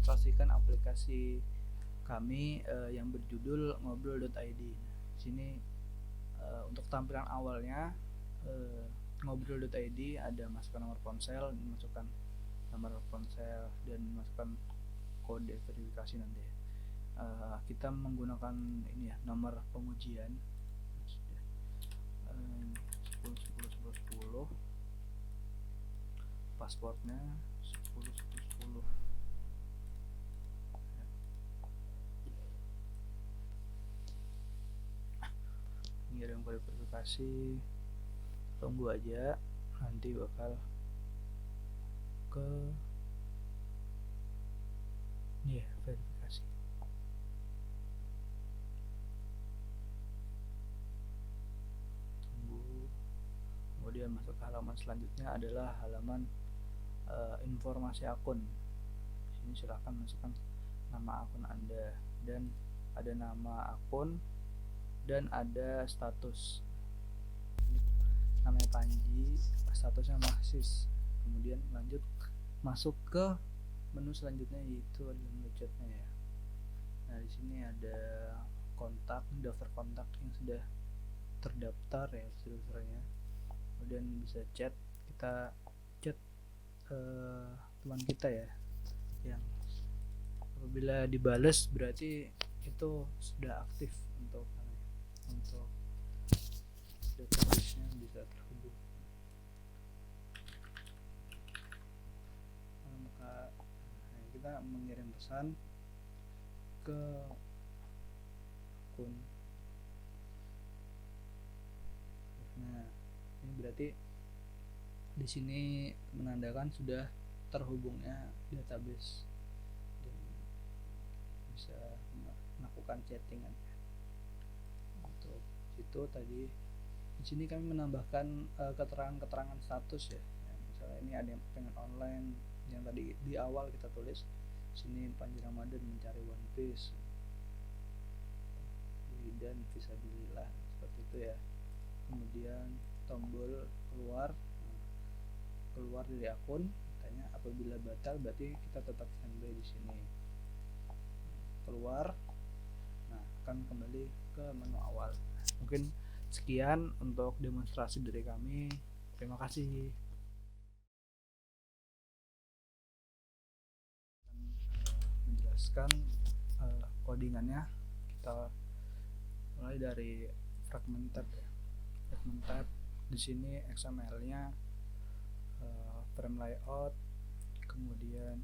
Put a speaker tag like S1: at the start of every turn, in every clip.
S1: mendemonstrasikan aplikasi kami yang berjudul ngobrol.id. Di sini untuk tampilan awalnya ngobrol.id ada masukkan nomor ponsel, masukkan nomor ponsel dan masukkan kode verifikasi nanti. Kita menggunakan ini ya, nomor pengujian 10 passwordnya 10 ngirim kode verifikasi, tunggu aja, nanti bakal ke verifikasi. Tunggu, kemudian masuk ke halaman selanjutnya adalah halaman informasi akun. Di sini silahkan masukkan nama akun Anda, dan ada nama akun dan ada status. Namanya Panji, statusnya mahasiswa. Kemudian lanjut masuk ke menu selanjutnya, yaitu ada menu chatnya ya. Nah, di sini ada kontak, daftar kontak yang sudah terdaftar ya seluruhnya. Kemudian bisa chat, kita chat teman kita ya, yang apabila dibales berarti itu sudah aktif untuk database-nya bisa terhubung. Maka kita mengirim pesan ke akun. Nah, ini berarti di sini menandakan sudah terhubungnya database dan bisa melakukan chattingan. Untuk itu tadi di sini kami menambahkan keterangan-keterangan status ya. Misalnya ini ada yang pengen online, yang tadi di awal kita tulis sini Panji Ramadan mencari One Piece dan visabilillah, seperti itu ya. Kemudian tombol keluar dari akun, tanya apabila batal berarti kita tetap standby di sini. Keluar, nah akan kembali ke menu awal. Mungkin sekian untuk demonstrasi dari kami. Terima kasih. Menjelaskan codingannya, kita mulai dari fragment tab ya. Fragment tab di sini XML-nya frame layout, kemudian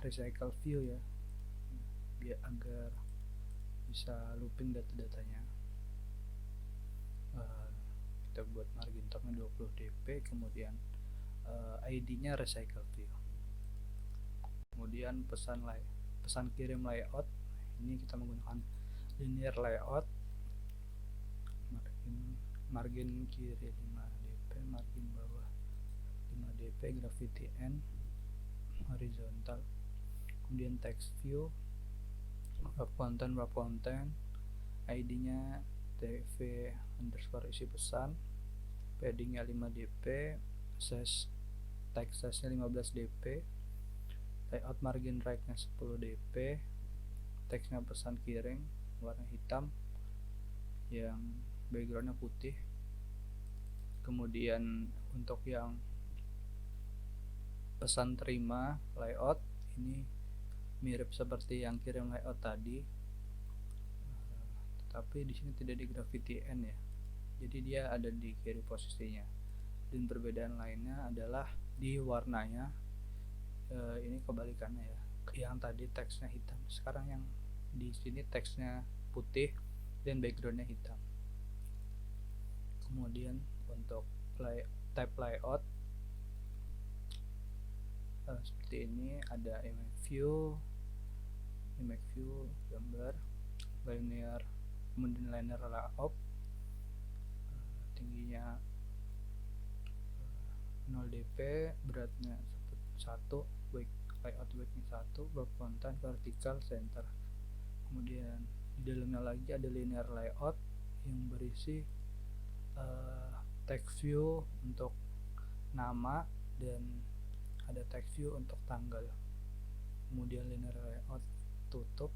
S1: recycle view ya, biar agar bisa looping data-datanya. Kita buat margin topnya 20 dp, kemudian ID-nya recycle view. Kemudian pesan kirim layout, ini kita menggunakan linear layout, margin kiri 5 dp, margin bawah 5 dp, gravity n horizontal. Kemudian text view, wrap content, ID-nya tv underscore isi pesan, paddingnya 5 dp, text size-nya 15 dp, layout margin right-nya 10 dp, teksnya pesan kirim warna hitam yang backgroundnya putih. Kemudian untuk yang pesan terima layout, ini mirip seperti yang kirim layout tadi, tetapi di sini tidak di gravity n ya, jadi dia ada di kiri posisinya. Dan perbedaan lainnya adalah di warnanya, ini kebalikannya ya, yang tadi teksnya hitam, sekarang yang di sini teksnya putih dan backgroundnya hitam. Kemudian untuk type layout seperti ini, ada image view gambar, linear, kemudian linear layout, tingginya 0 dp, beratnya 1, layout widthnya 1, wrap content vertical center. Kemudian di dalamnya lagi ada linear layout yang berisi text view untuk nama dan ada text view untuk tanggal. kemudian linear layout tutup,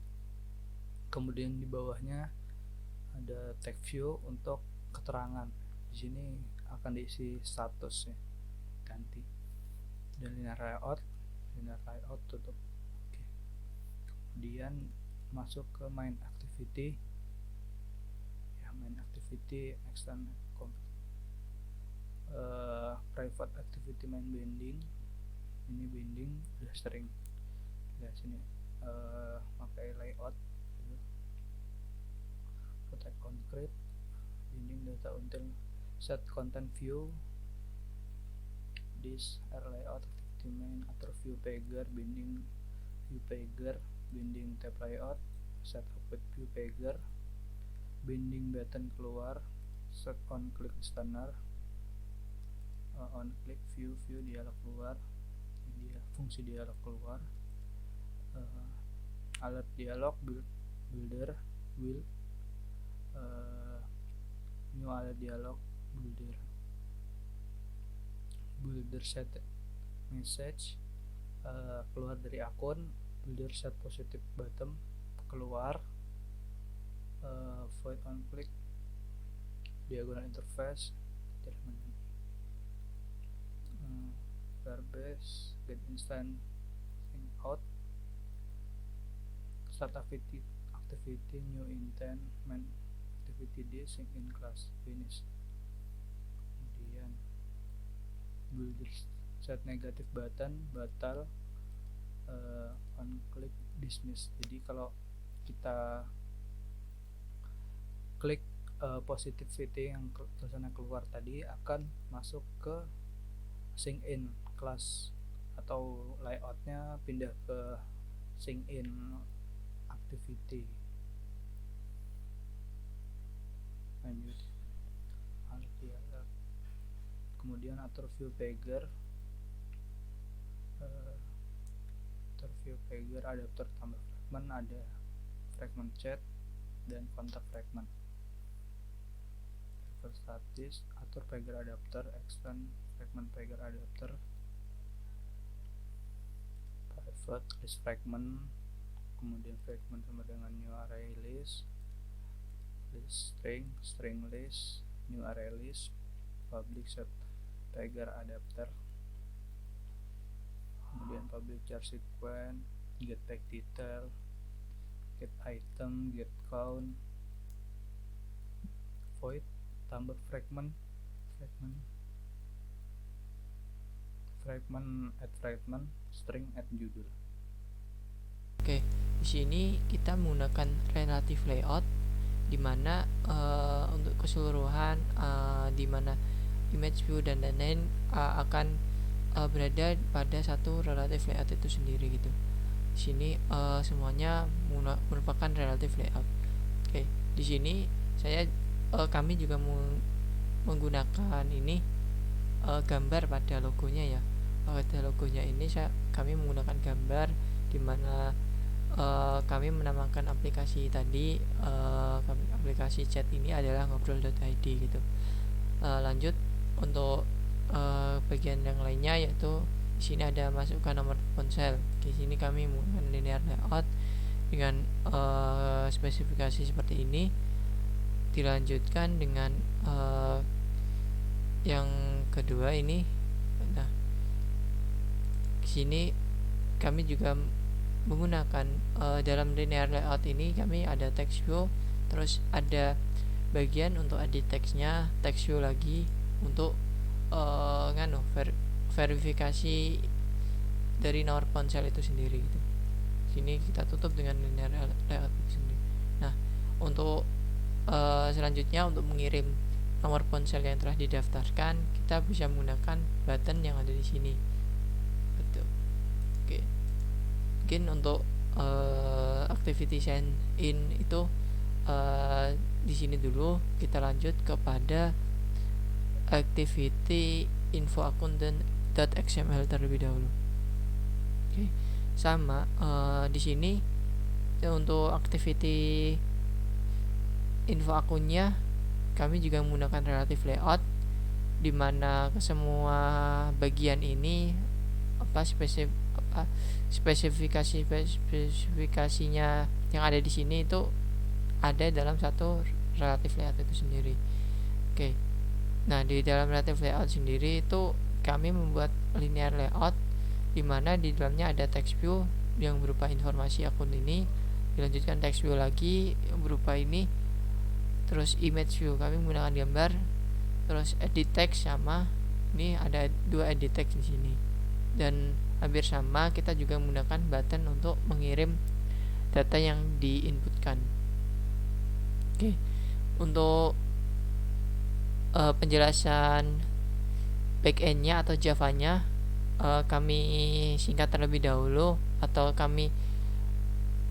S1: kemudian di bawahnya ada tag view untuk keterangan. Di sini akan diisi status ya, ganti. Dan linear layout tutup. Oke. Kemudian masuk ke main activity ya, main activity extend private activity main binding. Ini binding udah sering ya, sini pakai layout gitu. Protect concrete, binding data until set content view, this are layout activity main atur view pager, binding view pager, binding tab layout, set up with view pager, binding button keluar, set on click listener, on click view dialog keluar, ini dia fungsi dialog keluar, alert dialog builder will new alert dialog builder set message keluar dari akun, builder set positive button keluar, void on click diagonal interface Firebase get instant sync out, start activity new intent main activity di sync in class finish. Kemudian builder set negative button batal, on click dismiss. Jadi kalau kita klik positivity yang tulisannya keluar tadi akan masuk ke sync in class atau layoutnya pindah ke sync in activity. Lanjut kemudian atur view pager, adapter tambah fragment, ada fragment chat dan kontak fragment. Status atur pager adapter, extend fragment pager adapter, private list fragment, kemudian fragment sama dengan new array list string list, new array list, public set pager adapter, kemudian public char sequence, get tag detail, get item, get count, void tambah fragment, add fragment, string add judul.
S2: Oke, di sini kita menggunakan relative layout di mana untuk keseluruhan di mana image view dan lain-lain akan berada pada satu relative layout itu sendiri gitu. Di sini semuanya merupakan relative layout. Oke, di sini kami juga menggunakan ini gambar pada logonya ya. Pada logonya ini kami menggunakan gambar di mana kami menamakan aplikasi tadi, aplikasi chat ini adalah ngobrol.id gitu. Lanjut untuk bagian yang lainnya, yaitu di sini ada masukkan nomor ponsel. Di sini kami menggunakan linear layout dengan spesifikasi seperti ini. Dilanjutkan dengan yang kedua ini. Nah, di sini kami juga menggunakan dalam linear layout ini kami ada text view, terus ada bagian untuk edit teksnya, text view lagi untuk verifikasi dari nomor ponsel itu sendiri gitu. Sini kita tutup dengan linear layout sendiri. Nah, untuk selanjutnya untuk mengirim nomor ponsel yang telah didaftarkan, kita bisa menggunakan button yang ada di sini. Betul. Oke. Mungkin untuk activity send in itu di sini dulu. Kita lanjut kepada activity info akun dan .xml terlebih dahulu. Oke. Sama di sini untuk activity info akunnya kami juga menggunakan relative layout, di mana semua bagian ini apa spesifikasinya yang ada di sini itu ada dalam satu relative layout itu sendiri. Oke. Nah, di dalam relative layout sendiri itu kami membuat linear layout di mana di dalamnya ada text view yang berupa informasi akun ini, dilanjutkan text view lagi berupa ini, terus image view kami menggunakan gambar, terus edit text sama ini ada 2 edit text di sini. Dan hampir sama kita juga menggunakan button untuk mengirim data yang diinputkan. Oke. Untuk penjelasan backendnya atau Javanya kami singkat terlebih dahulu atau kami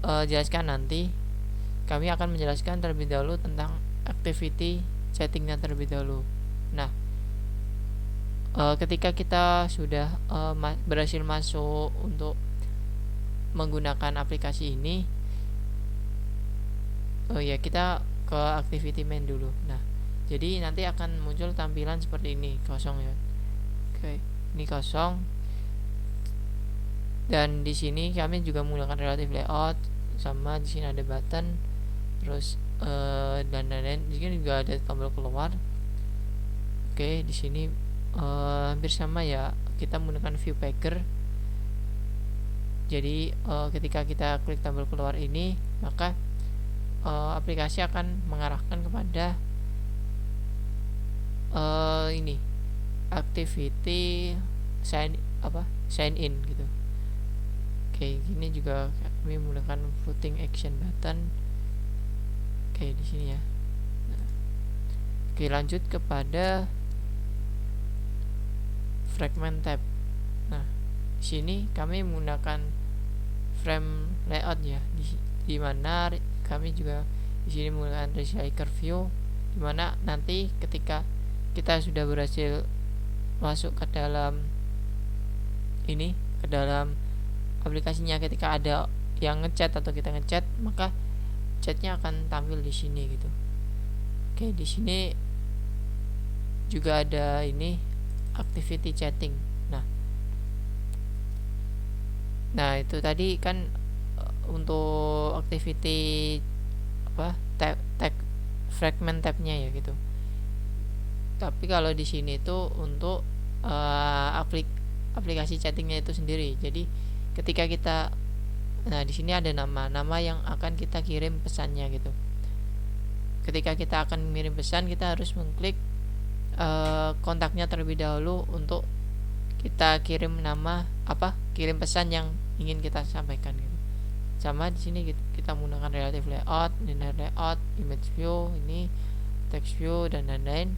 S2: jelaskan nanti. Kami akan menjelaskan terlebih dahulu tentang activity chattingnya terlebih dahulu. Nah, ketika kita sudah berhasil masuk untuk menggunakan aplikasi ini, ya kita ke activity main dulu. Nah, jadi nanti akan muncul tampilan seperti ini, kosong ya. Oke, ini kosong. Dan di sini kami juga menggunakan relative layout, sama di sini ada button, terus dan lain-lain. Di sini juga ada tombol keluar. Oke, di sini hampir sama ya. Kita menggunakan view packer. Jadi ketika kita klik tombol keluar ini, maka aplikasi akan mengarahkan kepada ini activity sign in gitu. Oke, gini juga kami menggunakan floating action button. Oke, di sini ya. Nah, oke, lanjut kepada fragment tab. Nah, di sini kami menggunakan frame layout ya, di mana kami juga di sini menggunakan recycle view, di mana nanti ketika kita sudah berhasil masuk ke dalam ini, ke dalam aplikasinya, ketika ada yang ngechat atau kita ngechat, maka chatnya akan tampil di sini gitu. Oke, di sini juga ada ini activity chatting. Nah itu tadi kan untuk activity tag fragment tabnya ya gitu. Tapi kalau di sini itu untuk aplikasi chattingnya itu sendiri. Jadi ketika kita, nah di sini ada nama yang akan kita kirim pesannya gitu. Ketika kita akan mengirim pesan, kita harus mengklik kontaknya terlebih dahulu untuk kita kirim kirim pesan yang ingin kita sampaikan gitu. Sama di sini kita menggunakan relative layout, linear layout, image view, ini text view dan lain-lain,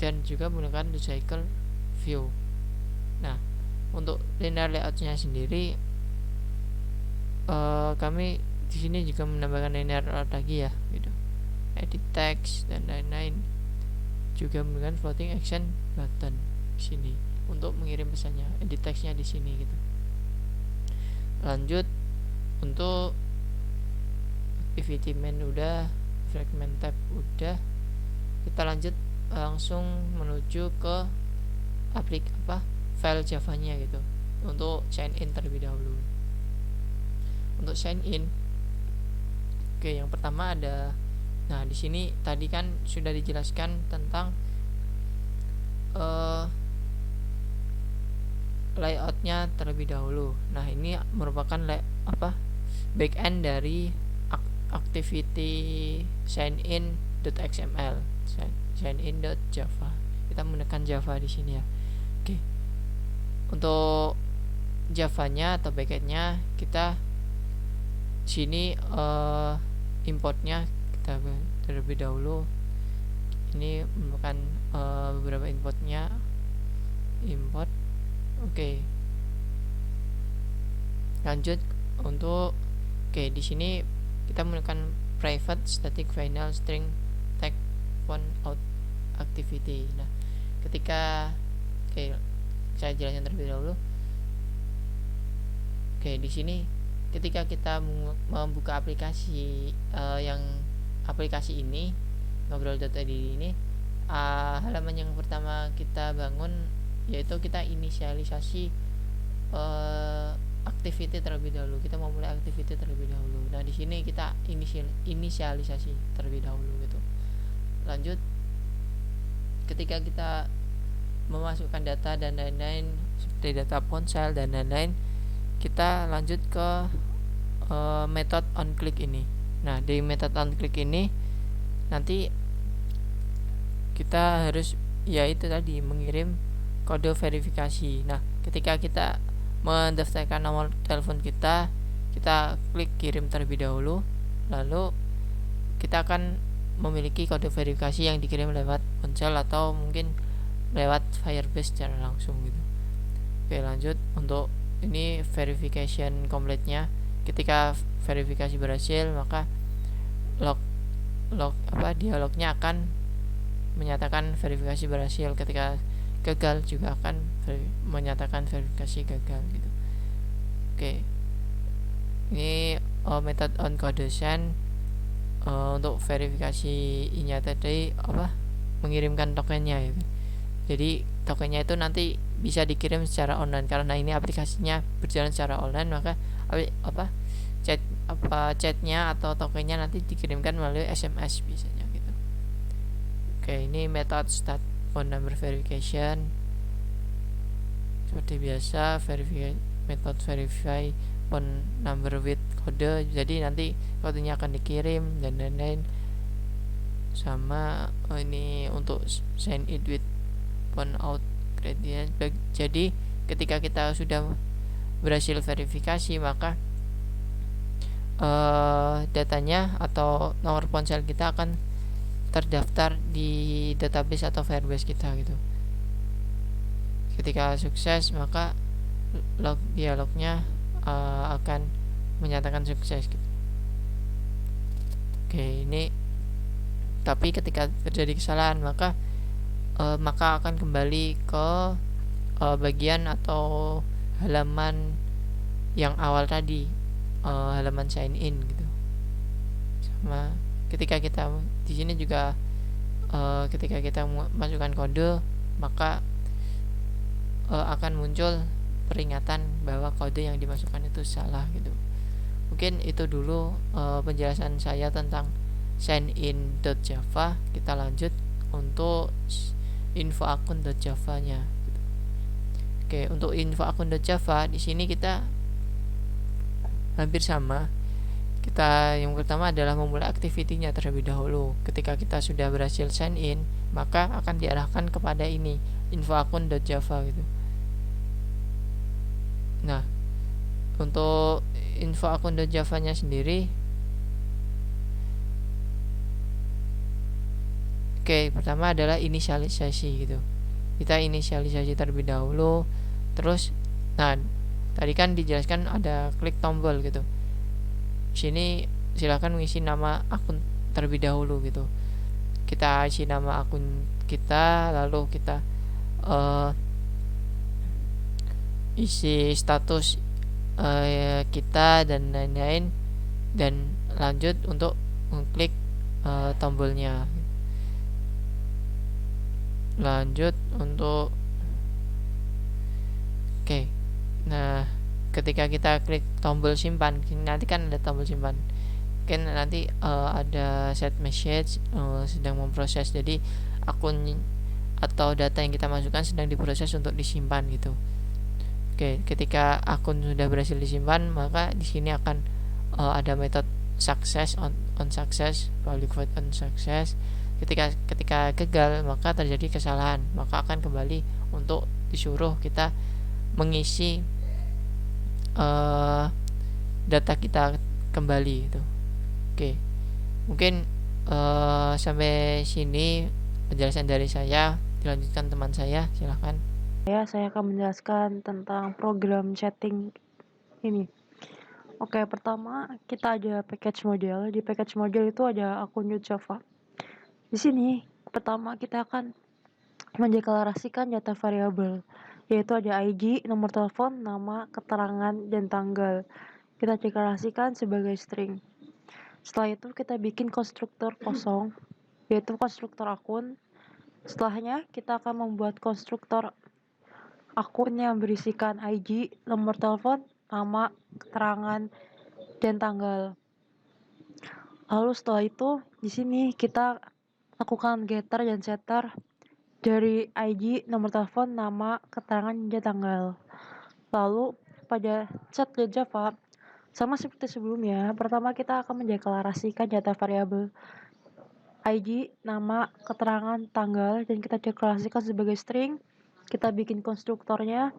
S2: dan juga menggunakan recycle view. Nah, untuk linear layoutnya sendiri kami di sini juga menambahkan linear layout lagi ya gitu. Edit text dan lain-lain, juga menggunakan floating action button di sini untuk mengirim pesannya. Edit textnya di sini gitu. Lanjut untuk activity main udah, fragment tab udah, kita lanjut langsung menuju ke file Javanya gitu untuk sign in terlebih dahulu. Untuk sign in, oke, yang pertama ada, nah di sini tadi kan sudah dijelaskan tentang layoutnya terlebih dahulu. Nah ini merupakan backend dari activity signin.xml, signin.java. Kita menggunakan Java di sini ya. Oke. Untuk Javanya atau backendnya kita sini importnya kita terlebih dahulu. Ini merupakan beberapa importnya. Import. Oke. Lanjut untuk di sini kita menggunakan private static final string tag font out activity. Nah, ketika saya jelaskan terlebih dahulu. Di sini ketika kita membuka aplikasi aplikasi ini, ngobrol.id ini, halaman yang pertama kita bangun yaitu kita inisialisasi activity terlebih dahulu. Kita mau mulai activity terlebih dahulu. Nah, di sini kita inisialisasi terlebih dahulu gitu. Lanjut, ketika kita memasukkan data dan lain-lain seperti data ponsel dan lain-lain, kita lanjut ke method on click ini. Nah, di method on click ini nanti kita harus yaitu tadi mengirim kode verifikasi. Nah, ketika kita mendaftarkan nomor telepon kita klik kirim terlebih dahulu, lalu kita akan memiliki kode verifikasi yang dikirim lewat ponsel atau mungkin lewat Firebase secara langsung gitu. Oke, lanjut untuk ini verification completenya. Ketika verifikasi berhasil, maka dialognya akan menyatakan verifikasi berhasil. Ketika gagal juga akan menyatakan verifikasi gagal gitu. Oke, ini method on code send untuk verifikasi ini tadi mengirimkan tokennya gitu. Jadi tokennya itu nanti bisa dikirim secara online karena ini aplikasinya berjalan secara online, maka chatnya atau tokennya nanti dikirimkan melalui SMS biasanya gitu. Oke, ini method start phone number verification. Seperti biasa, method verify phone number with kode, jadi nanti kodenya akan dikirim dan lain-lain. Sama ini untuk sign in with phone out gradient. Jadi ketika kita sudah berhasil verifikasi, maka datanya atau nomor ponsel kita akan terdaftar di database atau Firebase kita gitu. Ketika sukses, maka dialognya akan menyatakan sukses gitu. Oke, ini tapi ketika terjadi kesalahan, maka akan kembali ke bagian atau halaman yang awal tadi, halaman sign in gitu. Sama ketika kita di sini juga ketika kita masukkan kode, maka akan muncul peringatan bahwa kode yang dimasukkan itu salah gitu. Mungkin itu dulu penjelasan saya tentang signin.java. Kita lanjut untuk info akun.java-nya. Oke, untuk info akun.java di sini kita hampir sama. Kita yang pertama adalah memulai activity-nya terlebih dahulu. Ketika kita sudah berhasil sign in, maka akan diarahkan kepada ini, info akun.java gitu. Nah, untuk info akun.java-nya sendiri, oke, pertama adalah inisialisasi gitu. Kita inisialisasi terlebih dahulu. Terus, nah, tadi kan dijelaskan ada klik tombol gitu. Sini silakan mengisi nama akun terlebih dahulu gitu. Kita isi nama akun kita, lalu kita isi status kita dan lain-lain, dan lanjut untuk mengklik tombolnya. Lanjut untuk nah ketika kita klik tombol simpan, nanti kan ada tombol simpan, kan nanti ada set message sedang memproses, jadi akun atau data yang kita masukkan sedang diproses untuk disimpan gitu. Oke, ketika akun sudah berhasil disimpan, maka di sini akan ada metode success on success, public void on success. Ketika gagal, maka terjadi kesalahan, maka akan kembali untuk disuruh kita mengisi data kita kembali itu. Oke, mungkin sampai sini penjelasan dari saya. Dilanjutkan teman saya, silahkan.
S3: Saya akan menjelaskan tentang program chatting ini. Oke, pertama kita ada package model. Di package model itu ada akun Java. Di sini pertama kita akan mendeklarasikan data variabel, yaitu ada ID, nomor telepon, nama, keterangan, dan tanggal. Kita deklarasikan sebagai string. Setelah itu kita bikin konstruktor kosong, yaitu konstruktor akun. Setelahnya kita akan membuat konstruktor akun yang berisikan IG, nomor telepon, nama, keterangan, dan tanggal. Lalu setelah itu di sini kita lakukan getter dan setter dari IG, nomor telepon, nama, keterangan, dan tanggal. Lalu pada chat di Java sama seperti sebelumnya, pertama kita akan mendeklarasikan data variabel IG, nama, keterangan, tanggal, dan kita deklarasikan sebagai string. Kita bikin konstruktornya,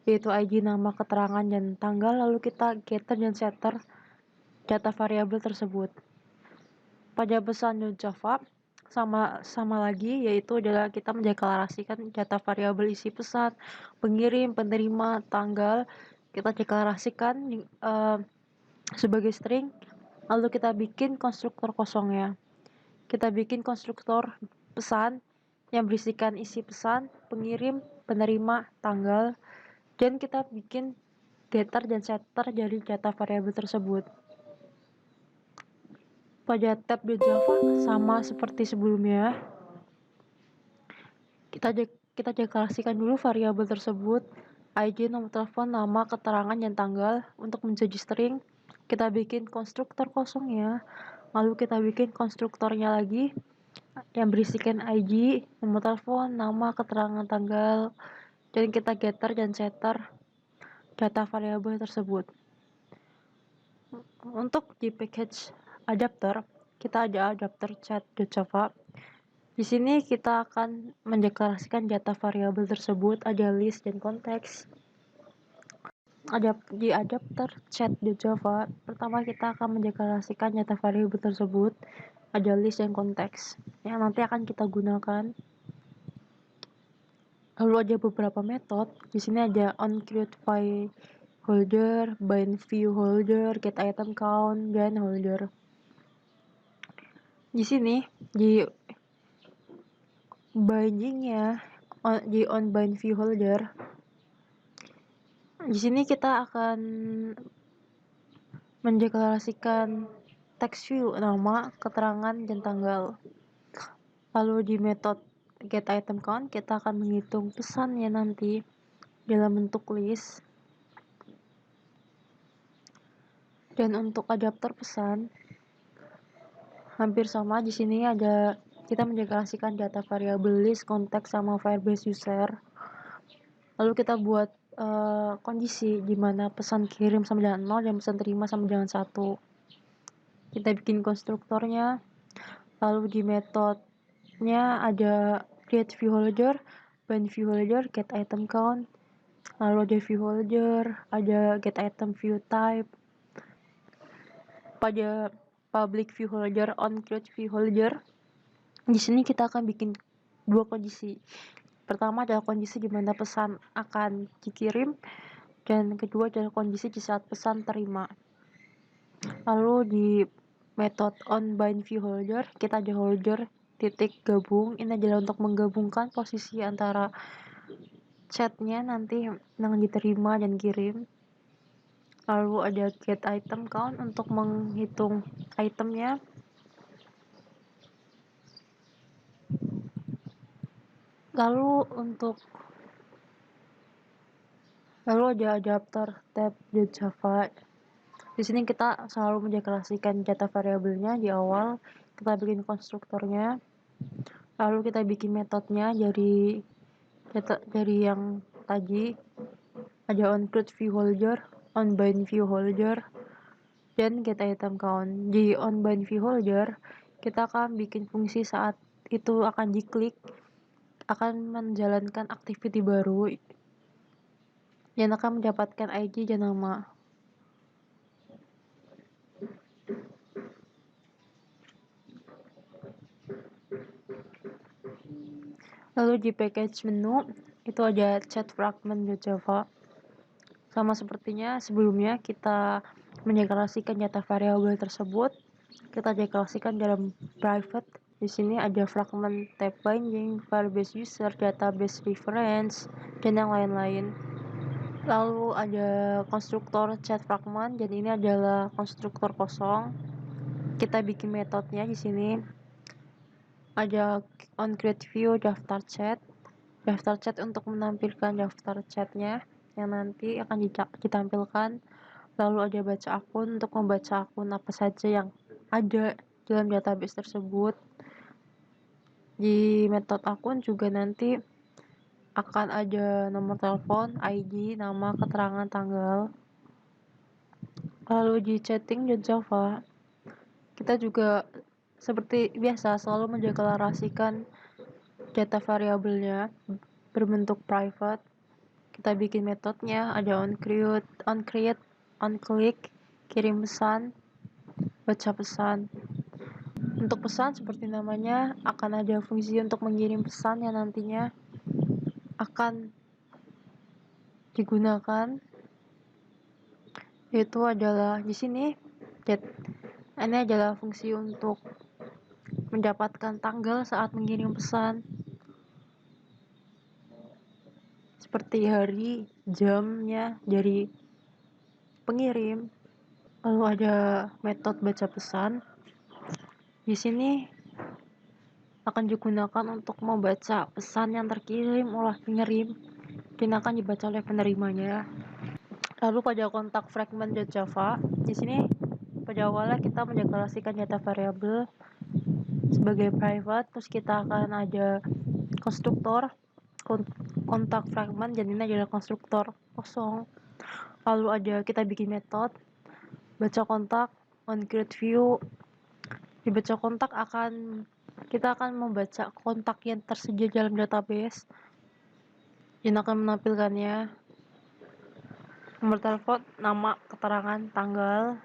S3: yaitu ID, nama, keterangan, dan tanggal, lalu kita getter dan setter data variabel tersebut. Pada pesan Java sama lagi, yaitu adalah kita mendeklarasikan data variabel isi pesan, pengirim, penerima, tanggal, kita deklarasikan sebagai string, lalu kita bikin konstruktor kosongnya. Kita bikin konstruktor pesan yang berisikan isi pesan, pengirim, penerima, tanggal, dan kita bikin getter dan setter dari data variabel tersebut. Pada tab di Java sama seperti sebelumnya, kita deklarasikan dulu variabel tersebut, ID, nomor telepon, nama, keterangan, dan tanggal untuk menjadi string. Kita bikin konstruktor kosongnya, lalu kita bikin konstruktornya lagi yang berisikan ID, nomor telepon, nama, keterangan, tanggal, dan kita getter dan setter data variabel tersebut. Untuk di package adapter, kita ada adapter chat.java. Di sini kita akan mendeklarasikan data variabel tersebut, ada list dan konteks. Di adapter chat.java, pertama kita akan mendeklarasikan data variabel tersebut, ada list dan konteks yang nanti akan kita gunakan. Lalu ada beberapa metode. Di sini ada onCreateFile holder, bindViewHolder, getItemCount, dan holder. Di sini di bindingnya di onBindViewHolder, di sini kita akan mendeklarasikan text view, nama, keterangan, dan tanggal. Lalu di metode getItemCount kita akan menghitung pesannya nanti dalam bentuk list. Dan untuk adapter pesan hampir sama. Di sini ada kita mendeklarasikan data variabel list, konteks, sama firebase user. Lalu kita buat kondisi di mana pesan kirim sama dengan 0 dan pesan terima sama dengan 1. Kita bikin konstruktornya. Lalu di metodenya ada create view holder, bind view holder, get item count. Lalu ada view holder, ada get item view type. Pada public view holder, on create view holder, di sini kita akan bikin dua kondisi. Pertama adalah kondisi di mana pesan akan dikirim, dan kedua adalah kondisi di saat pesan terima. Lalu di metode onBindViewHolder kita ada holder titik gabung. Ini adalah untuk menggabungkan posisi antara chatnya nanti yang diterima dan kirim. Lalu ada getItemCount untuk menghitung itemnya. Lalu ada adapter tab di Java. Di sini kita selalu mendeklarasikan data variabelnya di awal. Kita bikin konstruktornya. Lalu kita bikin metodenya dari yang tadi. Ada onCreateViewHolder, onBindViewHolder, dan getItemCount. Di onBindViewHolder kita akan bikin fungsi saat itu akan diklik akan menjalankan activity baru yang akan mendapatkan ID dan nama. Lalu di package menu itu ada chat fragment.java. Sama sepertinya sebelumnya, kita mendeklarasikan data variabel tersebut. Kita deklarasikan dalam private. Di sini ada fragment tab binding, firebase user, database reference, dan yang lain-lain. Lalu ada konstruktor chat fragment, jadi ini adalah konstruktor kosong. Kita bikin metodenya di sini. Ada onCreateView daftar chat. daftar chat untuk menampilkan daftar chatnya yang nanti akan ditampilkan. Lalu ada baca akun untuk membaca akun apa saja yang ada dalam database tersebut. Di metode akun juga nanti akan ada nomor telepon, ID, nama, keterangan tanggal. Lalu di chatting dan Java, kita juga seperti biasa selalu mendeklarasikan data variabelnya berbentuk private. Kita bikin metodenya, ada onCreate, onClick, kirim pesan, baca pesan. Untuk pesan seperti namanya akan ada fungsi untuk mengirim pesan yang nantinya akan digunakan, yaitu adalah di sini ini adalah fungsi untuk mendapatkan tanggal saat mengirim pesan, seperti hari, jamnya dari pengirim. Lalu ada metode baca pesan. Di sini akan digunakan untuk membaca pesan yang terkirim oleh pengirim dan akan dibaca oleh penerimanya. Lalu pada kontak fragment Java, di sini pada awalnya kita mendeklarasikan data variabel sebagai private, terus kita akan ada konstruktor kontak fragment, dan ini adalah konstruktor kosong. Lalu ada kita bikin metode baca kontak onCreateView. Di baca kontak kita akan membaca kontak yang tersedia dalam database dan akan menampilkannya nomor telepon, nama, keterangan, tanggal.